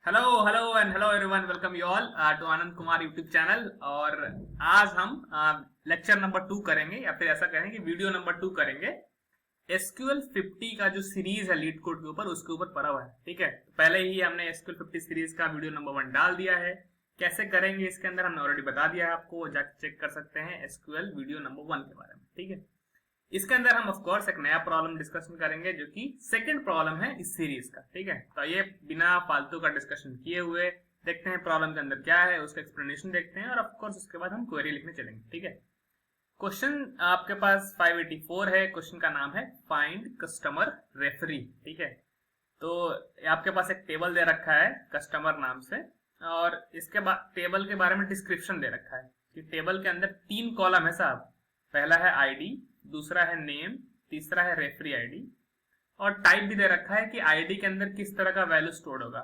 Hello hello and hello everyone, welcome you all to Anand Kumar YouTube channel. और आज हम lecture number 2 करेंगे, या फिर ऐसा कहें कि वीडियो नंबर 2 करेंगे। एसक्यूएल 50 का जो सीरीज है लीड कोड के ऊपर, उसके ऊपर पड़ा हुआ है। ठीक है, तो पहले ही हमने एसक्यूएल 50 सीरीज का वीडियो नंबर 1 डाल दिया है। कैसे करेंगे इसके अंदर हमने ऑलरेडी बता दिया है, आपको जाके चेक कर सकते हैं एसक्यूएल वीडियो नंबर 1 के बारे में। ठीक है, इसके अंदर हम ऑफ कोर्स एक नया प्रॉब्लम डिस्कशन करेंगे, जो कि सेकंड प्रॉब्लम है इस सीरीज का। ठीक है, तो ये बिना फालतू का डिस्कशन किए हुए देखते हैं प्रॉब्लम के अंदर क्या है, उसका एक्सप्लेनेशन देखते हैं, और ऑफ कोर्स उसके बाद हम क्वेरी लिखने चलेंगे। ठीक है, क्वेश्चन आपके पास 584 है। क्वेश्चन का नाम है फाइंड कस्टमर रेफरी। ठीक है, तो आपके पास एक टेबल दे रखा है कस्टमर नाम से, और इसके बाद टेबल के बारे में डिस्क्रिप्शन दे रखा है कि टेबल के अंदर 3 कॉलम है साहब। पहला है आईडी, दूसरा है नेम, तीसरा है रेफरी आईडी, और टाइप भी दे रखा है कि आईडी के अंदर किस तरह का वैल्यू स्टोर होगा,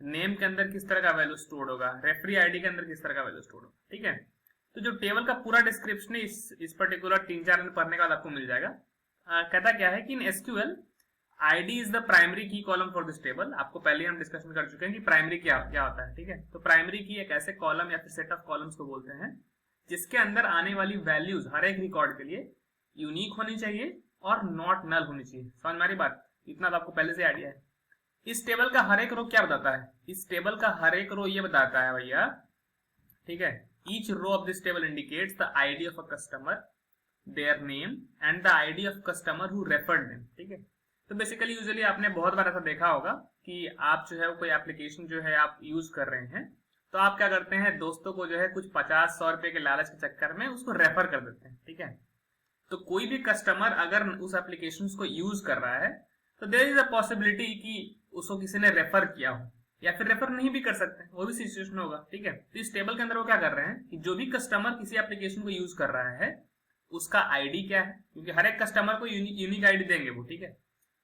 नेम के अंदर किस तरह का वैल्यू स्टोर होगा, रेफरी आईडी के अंदर किस तरह का वैल्यू स्टोर होगा। ठीक है, तो जो टेबल का पूरा डिस्क्रिप्शन है इस पर्टिकुलर 3-4 दिन पढ़ने के बाद आपको मिल जाएगा। कहता क्या है कि in SQL ID is the primary की कॉलम फॉर दिस टेबल। आपको पहले हम डिस्कशन कर चुके हैं कि प्राइमरी क्या क्या होता है। ठीक है, तो प्राइमरी की एक ऐसे कॉलम या फिर सेट ऑफ कॉलम्स को बोलते हैं जिसके अंदर आने वाली वैल्यूज हर एक रिकॉर्ड के लिए यूनिक होनी चाहिए और नॉट नल होनी चाहिए। समझ में आ रही बात? इतना तो आपको पहले से आइडिया है। इस टेबल का हर एक रो क्या बताता है? इस टेबल का हर एक रो ये बताता है भैया, ठीक है, each row of this table indicates the ID of a customer, their name and the ID of customer who referred them. ठीक है, तो बेसिकली यूजुअली आपने बहुत बार ऐसा देखा होगा कि आप जो है वो कोई एप्लीकेशन जो है आप यूज कर रहे हैं, तो आप क्या करते हैं, दोस्तों को जो है कुछ 50-100 रुपए के लालच के चक्कर में उसको रेफर कर देते हैं। ठीक है, तो कोई भी कस्टमर अगर उस एप्लीकेशन को यूज कर रहा है तो देयर इज अ पॉसिबिलिटी कि उसको किसी ने रेफर किया हो, या फिर रेफर नहीं भी कर सकते, वो भी सिचुएशन होगा। ठीक है, तो इस टेबल के अंदर वो क्या कर रहे हैं कि जो भी कस्टमर किसी एप्लीकेशन को यूज कर रहा है उसका आईडी क्या है, क्योंकि हर एक कस्टमर को यूनिक आईडी देंगे वो। ठीक है,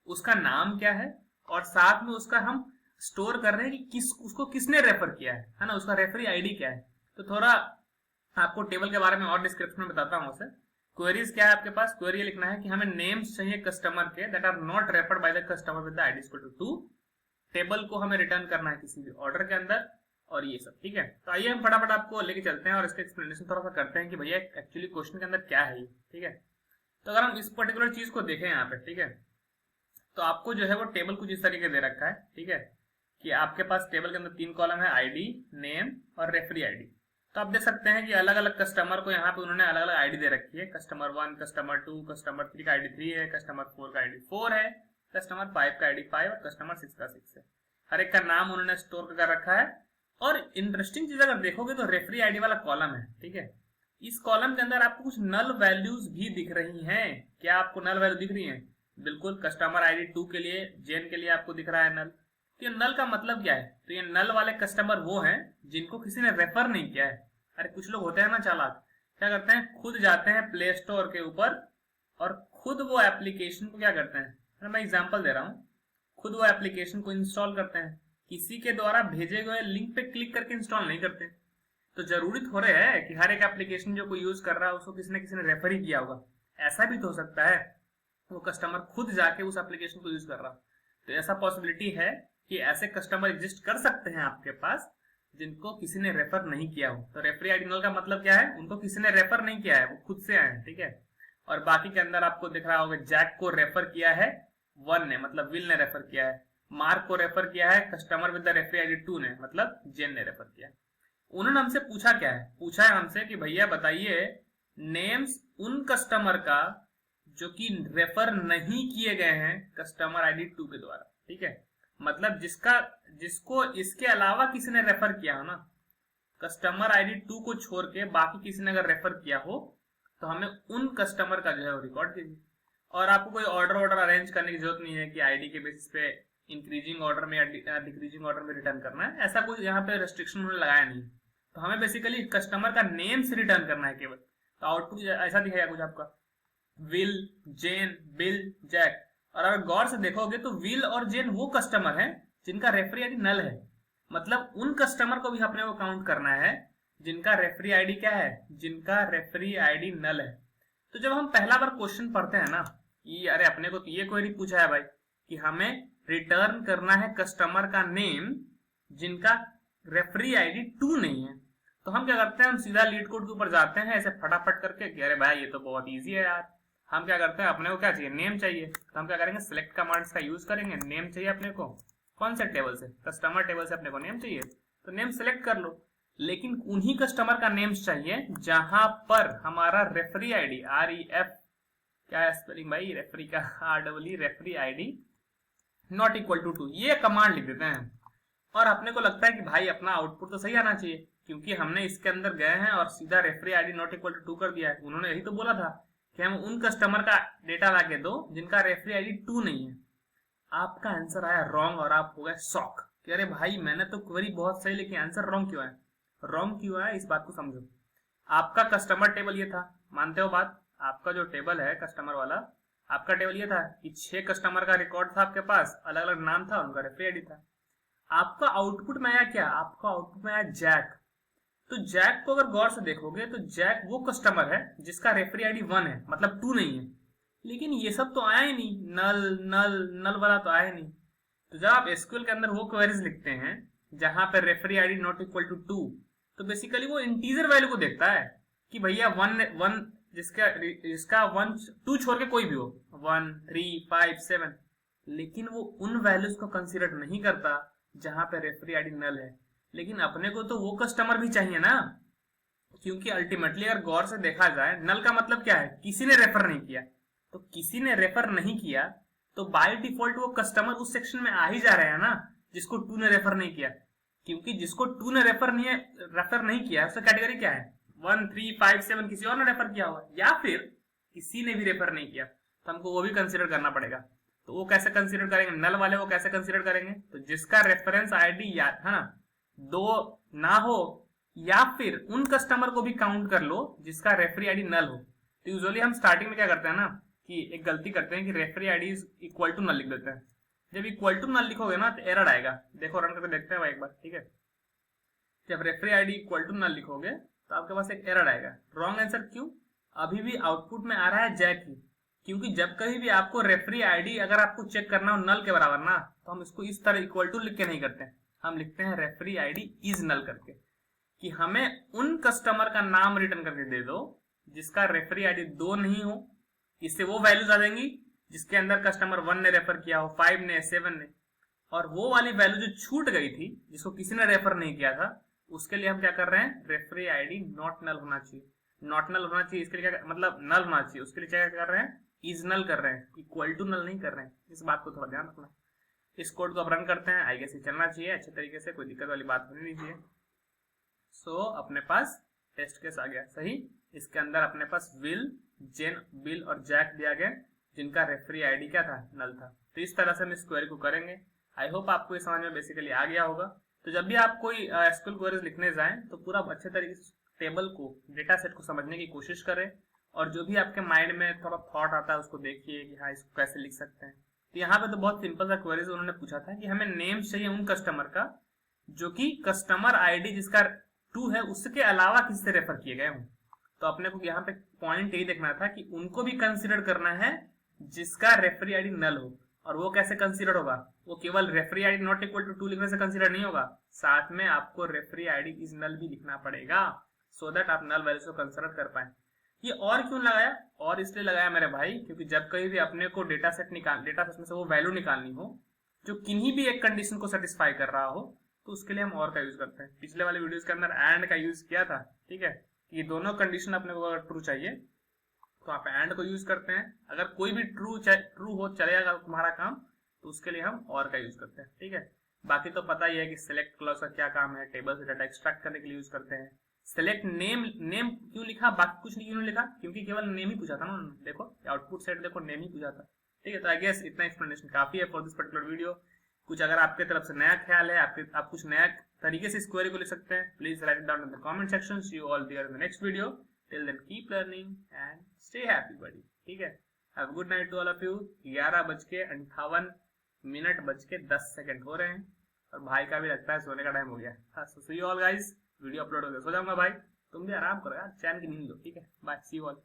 उसका नाम क्या है, और साथ में उसका हम स्टोर कर रहे हैं कि उसको किसने रेफर किया है ना, उसका रेफरी आईडी क्या है। तो थोड़ा आपको टेबल के बारे में और डिस्क्रिप्शन में बताता हूं। उसे क्वेरीज क्या है आपके पास, क्वेरी लिखना है कि हमें नेम्स चाहिए कस्टमर के that are not referred by the customer with the ID equal to 2। Table को हमें रिटर्न करना है किसी भी ऑर्डर के अंदर, और ये सब। ठीक है, तो आइए हम फटाफट आपको लेके चलते हैं और इसका एक्सप्लेनेशन थोड़ा सा करते हैं कि भैया एक्चुअली क्वेश्चन के अंदर क्या है ये। ठीक है, तो अगर हम इस पर्टिकुलर चीज को देखें यहाँ पे, ठीक है, तो आपको जो है वो टेबल कुछ इस तरीके दे रखा है। ठीक है, कि आपके पास टेबल के अंदर 3 कॉलम है, आईडी, नेम और रेफरी आईडी। तो आप देख सकते हैं कि अलग अलग कस्टमर को यहाँ पे उन्होंने अलग अलग आईडी दे रखी है। कस्टमर 1, कस्टमर 2, कस्टमर 3 का आईडी 3 है, कस्टमर 4 का आईडी 4 है, कस्टमर 5 का आईडी 5 और कस्टमर 6 का 6 है। हर एक का नाम उन्होंने स्टोर कर रखा है। और इंटरेस्टिंग चीज अगर देखोगे तो रेफरी आईडी वाला कॉलम है। ठीक है, इस कॉलम के अंदर आपको कुछ नल वैल्यूज भी दिख रही हैं। क्या आपको नल वैल्यू दिख रही है? बिल्कुल, कस्टमर आईडी 2 के लिए, जेन के लिए आपको दिख रहा है नल। तो ये नल का मतलब क्या है? तो ये नल वाले कस्टमर वो हैं जिनको किसी ने रेफर नहीं किया है। अरे कुछ लोग होते हैं ना चालाक, क्या करते हैं, खुद जाते हैं प्ले स्टोर के ऊपर और खुद वो एप्लीकेशन को क्या करते हैं, मैं एग्जांपल दे रहा हूं, खुद वो एप्लीकेशन को इंस्टॉल करते हैं, किसी के द्वारा भेजे गए लिंक पे क्लिक करके इंस्टॉल नहीं करते। तो जरूरी थोड़े है कि हर एक एप्लीकेशन जो कोई यूज कर रहा है उसको किसी ने रेफर ही किया होगा। ऐसा भी तो हो सकता है वो कस्टमर खुद जाके उस एप्लीकेशन को यूज कर रहा। तो ऐसा पॉसिबिलिटी है कि ऐसे कस्टमर एग्जिस्ट कर सकते हैं आपके पास जिनको किसी ने रेफर नहीं किया हो। तो रेफरी आईडी नल का मतलब क्या है, उनको किसी ने रेफर नहीं किया है, वो खुद से आए हैं। ठीक है, और बाकी के अंदर आपको दिख रहा होगा जैक को रेफर किया है 1 ने, मतलब विल ने रेफर किया है। मार्क को रेफर किया है customer with the referee ID 2 ने, मतलब जेन ने रेफर किया है। उन्होंने हमसे पूछा क्या है, पूछा है हमसे कि भैया बताइए नेम्स उन कस्टमर का जो कि रेफर नहीं किए गए हैं कस्टमर आईडी 2 के द्वारा। ठीक है, मतलब जिसको इसके अलावा किसी ने रेफर किया हो ना, कस्टमर आईडी 2 को छोड़ के बाकी किसी ने अगर रेफर किया हो तो हमें उन कस्टमर का जो है वो रिकॉर्ड कीजिए। और आपको कोई ऑर्डर अरेंज करने की जरूरत नहीं है कि आईडी के बेसिस पे इंक्रीजिंग ऑर्डर में या डिक्रीजिंग ऑर्डर में रिटर्न करना है, ऐसा कोई यहाँ पे रेस्ट्रिक्शन उन्होंने लगाया नहीं। तो हमें बेसिकली कस्टमर का नेम से रिटर्न करना है केवल। तो आउटपुट ऐसा दिखेगा कुछ आपका, विल, जेन, बिल, जैक। और अगर गौर से देखोगे तो विल और जेन वो कस्टमर हैं जिनका रेफरी आईडी नल है, मतलब उन कस्टमर को भी अपने को काउंट करना है जिनका रेफरी आईडी क्या है, जिनका रेफरी आईडी नल है। तो जब हम पहला बार क्वेश्चन पढ़ते हैं ना, ये अरे अपने को तो ये क्वेरी पूछा है भाई कि हमें रिटर्न करना है कस्टमर का नेम जिनका रेफरी आईडी 2 नहीं है। तो हम क्या करते हैं, हम सीधा लीड कोड के ऊपर जाते हैं ऐसे फटाफट करके कि अरे भाई ये तो बहुत ईजी है यार। हम क्या करते हैं, अपने को क्या चाहिए, नेम चाहिए। तो हम क्या करेंगे, सिलेक्ट कमांड्स का यूज करेंगे। नेम चाहिए अपने को, कौन से टेबल से, कस्टमर टेबल से अपने को नेम चाहिए, तो नेम सेलेक्ट कर लो। लेकिन उन्हीं कस्टमर का नेम्स चाहिए जहां पर हमारा रेफरी आईडी REF, क्या है स्पेलिंग भाई रेफरी का, REE referee ID not equal to 2, ये कमांड लिख देते हैं। और अपने को लगता है कि भाई अपना आउटपुट तो सही आना चाहिए, क्योंकि हमने इसके अंदर गए हैं और सीधा referee ID not equal to 2 कर दिया है। उन्होंने यही तो बोला था कि हम उन कस्टमर का डेटा लाके दो जिनका रेफरी आईडी 2 नहीं है। आपका आंसर आया रॉन्ग और आप हो गए शॉक कि अरे भाई मैंने तो क्वेरी बहुत सही लिखी, आंसर रॉन्ग क्यों है। रॉन्ग क्यों है इस बात को समझो। आपका कस्टमर टेबल ये था, मानते हो बात, आपका जो टेबल है कस्टमर वाला, आपका टेबल ये था कि 6 कस्टमर का रिकॉर्ड था आपके पास, अलग अलग नाम था, उनका रेफरी आईडी था। आपका आउटपुट में आया क्या, आपका आउटपुट में आया जैक। तो जैक को अगर गौर से देखोगे तो जैक वो कस्टमर है जिसका रेफरी आईडी 1 है, मतलब 2 नहीं है। लेकिन ये सब तो आया ही नहीं, नल नल नल वाला तो आया नहीं। तो जब आप एसक्यूएल के अंदर वो क्वेरीज लिखते हैं जहां पर referee ID not equal to 2, तो बेसिकली वो इंटीजर वैल्यू को देखता है कि भैया 1 जिसका 1 2 छोड़ के कोई भी हो, 1 3 5 7, लेकिन वो उन वैल्यूज को कंसीडर नहीं करता जहां पे रेफरी आईडी नल है। लेकिन अपने को तो वो कस्टमर भी चाहिए ना, क्योंकि अल्टीमेटली अगर गौर से देखा जाए नल का मतलब क्या है, किसी ने रेफर नहीं किया। तो किसी ने रेफर नहीं किया तो बाय डिफॉल्ट वो कस्टमर उस सेक्शन में आ ही जा रहे हैं ना जिसको 2 ने रेफर नहीं किया। क्योंकि जिसको 2 ने रेफर नहीं किया उसका कैटेगरी क्या है, 1 3 5 7, किसी और ने रेफर किया हुआ, या फिर किसी ने भी रेफर नहीं किया, तो हमको वो भी कंसिडर करना पड़ेगा। तो वो कैसे कंसिडर करेंगे, नल वाले वो कैसे कंसिडर करेंगे, तो जिसका रेफरेंस आईडी याद है ना 2 ना हो, या फिर उन कस्टमर को भी काउंट कर लो जिसका रेफरी आईडी नल हो। तो यूजुअली हम स्टार्टिंग में क्या करते हैं ना कि एक गलती करते हैं कि referee ID is equal to null लिख देते हैं। जब इक्वल टू नल लिखोगे ना तो एरर आएगा, देखो रन करके देखते हैं भाई एक बार, ठीक है। जब referee ID equal to null लिखोगे तो आपके पास एक एरर आएगा। रॉन्ग आंसर क्यों, अभी भी आउटपुट में आ रहा है जैक ही, क्योंकि जब कहीं भी आपको रेफरी आईडी अगर आपको चेक करना हो नल के बराबर ना, तो हम इसको इस तरह इक्वल टू लिख के नहीं करते, हम लिखते हैं रेफरी आईडी इज नल करके, कि हमें उन कस्टमर का नाम रिटर्न करके दे दो जिसका रेफरी आईडी 2 नहीं हो। इससे वो वैल्यूज आ जाएंगी जिसके अंदर कस्टमर 1 ने रेफर किया हो, 5 ने, 7 ने, और वो वाली वैल्यू जो छूट गई थी जिसको किसी ने रेफर नहीं किया था, उसके लिए हम क्या कर रहे हैं, रेफरी आईडी नॉट नल होना चाहिए। नॉट नल होना चाहिए इसके लिए क्या मतलब नल होना चाहिए, उसके लिए क्या कर रहे हैं, इज नल कर रहे हैं, इक्वल टू नल नहीं कर रहे हैं। इस बात को थोड़ा ध्यान रखना। इस कोड को अब रन करते हैं, आई गेस ये चलना चाहिए अच्छे तरीके से, कोई दिक्कत वाली बात होनी नहीं चाहिए। सो अपने पास टेस्ट केस आ गया सही। इसके अंदर अपने पास विल, जेन, बिल और जैक दिया गया जिनका रेफरी आईडी क्या था, नल था। तो इस तरह से हम इस क्वेरी को करेंगे। आई होप आपको ये समझ में बेसिकली आ गया होगा। तो जब भी आप कोई एसक्यूएल क्वेरीज लिखने जाएं तो पूरा अच्छे तरीके से टेबल को, डेटा सेट को समझने की कोशिश करें, और जो भी आपके माइंड में थोड़ा थॉट आता है उसको देखिए कि हाँ इसको कैसे लिख सकते हैं। तो यहाँ पे तो बहुत सिंपल सा क्वेरीज उन्होंने पूछा था कि हमें नेम चाहिए उन कस्टमर का जो कि कस्टमर आईडी जिसका 2 है उसके अलावा किसी से रेफर किए गए हों। तो अपने को यहाँ पे पॉइंट यही देखना था कि उनको भी कंसिडर करना है जिसका रेफरी आईडी नल हो। और वो कैसे कंसिडर होगा, वो केवल referee ID not equal to 2 लिखने से कंसिडर नहीं होगा, साथ में आपको रेफरी आईडी इज नल भी लिखना पड़ेगा, सो दैट आप नल वैल्यू को कंसिडर कर पाए। ये और क्यों लगाया, और इसलिए लगाया मेरे भाई क्योंकि जब कहीं भी अपने को डेटा सेट में से वो वैल्यू निकालनी हो जो किन्हीं भी एक कंडीशन को सेटिस्फाई कर रहा हो, तो उसके लिए हम और का यूज करते हैं। पिछले वाले वीडियोस के अंदर एंड का यूज किया था, ठीक है, कि दोनों कंडीशन अपने को अगर ट्रू चाहिए तो आप एंड को यूज करते हैं। अगर कोई भी ट्रू हो चलेगा तुम्हारा काम, तो उसके लिए हम और का यूज करते हैं, ठीक है। बाकी तो पता ही है कि सिलेक्ट क्लॉज का क्या काम है, टेबल से डाटा एक्सट्रैक्ट करने के लिए यूज करते हैं। सेलेक्ट नेम क्यों लिखा, बाकी कुछ नहीं क्यों लिखा, क्योंकि केवल नेम ही पूछा था ना उन्होंने, देखो आउटपुट सेट देखो नेम ही पूछा था, ठीक है। तो आई गेस इतना एक्सप्लेनेशन काफी है फॉर दिस पर्टिकुलर वीडियो। कुछ अगर आपके तरफ से नया ख्याल है, आप कुछ नया तरीके से इस क्वेरी को लिख सकते हैं, please write it down in the comment section. See you all there in the next video. Till then keep learning and stay happy buddy, ठीक है। Have a good night to all of you. 11:58 हो रहे हैं और भाई का भी लगता है सोने का टाइम हो गया। So see you all guys, video upload हो गया, सो जाऊंगा भाई, तुम भी आराम करो यार, चैन की नींद लो, ठीक है। Bye, see you all.